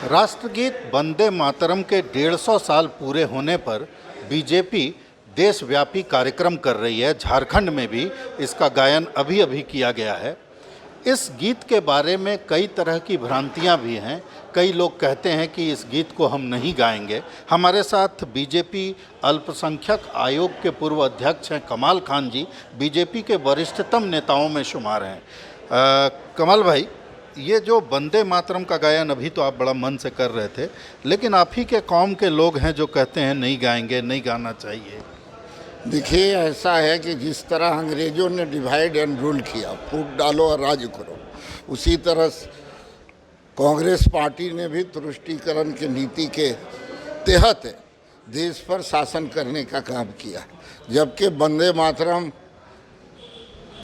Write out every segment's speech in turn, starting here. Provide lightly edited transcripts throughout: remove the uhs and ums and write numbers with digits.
राष्ट्रगीत वंदे मातरम के 150 साल पूरे होने पर बीजेपी देशव्यापी कार्यक्रम कर रही है। झारखंड में भी इसका गायन अभी अभी किया गया है। इस गीत के बारे में कई तरह की भ्रांतियां भी हैं। कई लोग कहते हैं कि इस गीत को हम नहीं गाएंगे। हमारे साथ बीजेपी अल्पसंख्यक आयोग के पूर्व अध्यक्ष हैं कमाल खान जी, बीजेपी के वरिष्ठतम नेताओं में शुमार हैं। कमाल भाई, ये जो वंदे मातरम का गायन अभी तो आप बड़ा मन से कर रहे थे, लेकिन आप ही के कौम के लोग हैं जो कहते हैं नहीं गाएंगे, नहीं गाना चाहिए। देखिए, ऐसा है कि जिस तरह अंग्रेज़ों ने डिवाइड एंड रूल किया, फूट डालो और राज करो, उसी तरह कांग्रेस पार्टी ने भी तुष्टीकरण की नीति के तहत देश पर शासन करने का काम किया। जबकि वंदे मातरम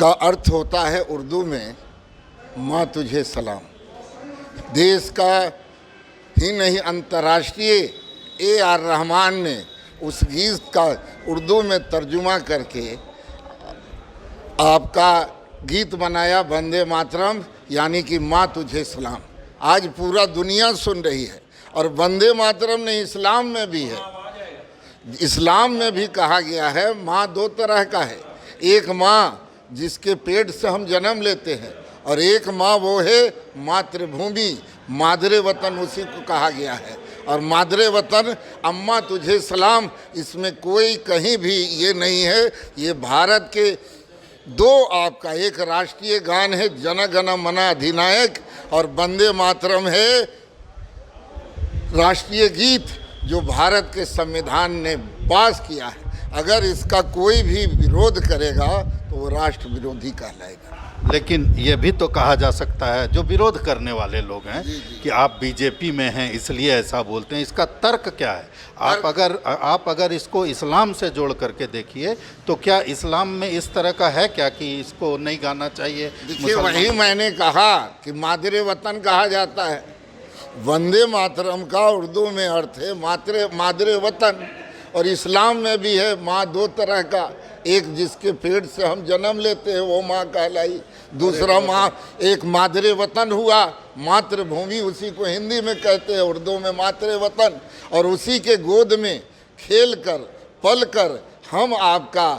का अर्थ होता है उर्दू में माँ तुझे सलाम। देश का ही नहीं, अंतर्राष्ट्रीय AR रहमान ने उस गीत का उर्दू में तर्जुमा करके आपका गीत बनाया, वंदे मातरम, यानी कि माँ तुझे सलाम। आज पूरा दुनिया सुन रही है। और वंदे मातरम ने इस्लाम में भी है। इस्लाम में भी कहा गया है माँ दो तरह का है। एक माँ जिसके पेट से हम जन्म लेते हैं, और एक माँ वो है मातृभूमि, मादरे वतन, उसी को कहा गया है। और मादरे वतन, अम्मा तुझे सलाम, इसमें कोई कहीं भी ये नहीं है। ये भारत के दो आपका एक राष्ट्रीय गान है जन गण मन अधिनायक, और वंदे मातरम है राष्ट्रीय गीत जो भारत के संविधान ने पास किया है। अगर इसका कोई भी विरोध करेगा तो वो राष्ट्र विरोधी कहलाएगा। लेकिन ये भी तो कहा जा सकता है, जो विरोध करने वाले लोग हैं, कि आप बीजेपी में हैं इसलिए ऐसा बोलते हैं। इसका तर्क क्या है? आप अगर इसको इस्लाम से जोड़ करके देखिए तो क्या इस्लाम में इस तरह का है क्या कि इसको नहीं गाना चाहिए? देखिए, वही मैंने कहा कि मादरे वतन कहा जाता है। वंदे मातरम का उर्दू में अर्थ है मादरे वतन, और इस्लाम में भी है माँ दो तरह का। एक जिसके पेट से हम जन्म लेते हैं वो माँ कहलाई, दूसरा माँ एक मादरे वतन हुआ, मातृभूमि उसी को हिंदी में कहते हैं, उर्दू में मातरे वतन। और उसी के गोद में खेल कर पल कर हम आपका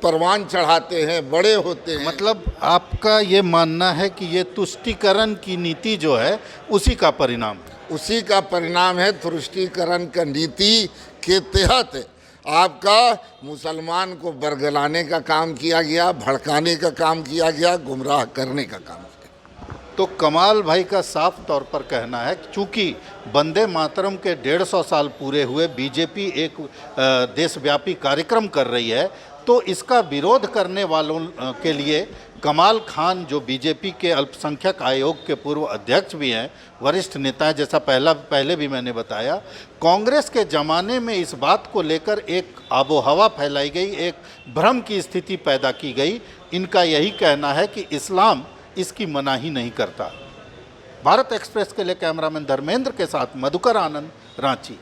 परवान चढ़ाते हैं, बड़े होते हैं। मतलब आपका ये मानना है कि ये तुष्टीकरण की नीति जो है उसी का परिणाम है? उसी का परिणाम है। तुष्टीकरण का नीति के तहत आपका मुसलमान को बरगलाने का काम किया गया, भड़काने का काम किया गया, गुमराह करने का काम किया। तो कमाल भाई का साफ तौर पर कहना है कि चूँकि वंदे मातरम के 150 साल पूरे हुए, बीजेपी एक देशव्यापी कार्यक्रम कर रही है, तो इसका विरोध करने वालों के लिए कमाल खान, जो बीजेपी के अल्पसंख्यक आयोग के पूर्व अध्यक्ष भी हैं, वरिष्ठ नेता हैं, जैसा पहले भी मैंने बताया, कांग्रेस के ज़माने में इस बात को लेकर एक आबोहवा फैलाई गई, एक भ्रम की स्थिति पैदा की गई। इनका यही कहना है कि इस्लाम इसकी मनाही नहीं करता। भारत एक्सप्रेस के लिए कैमरामैन धर्मेंद्र के साथ मधुकर आनंद, रांची।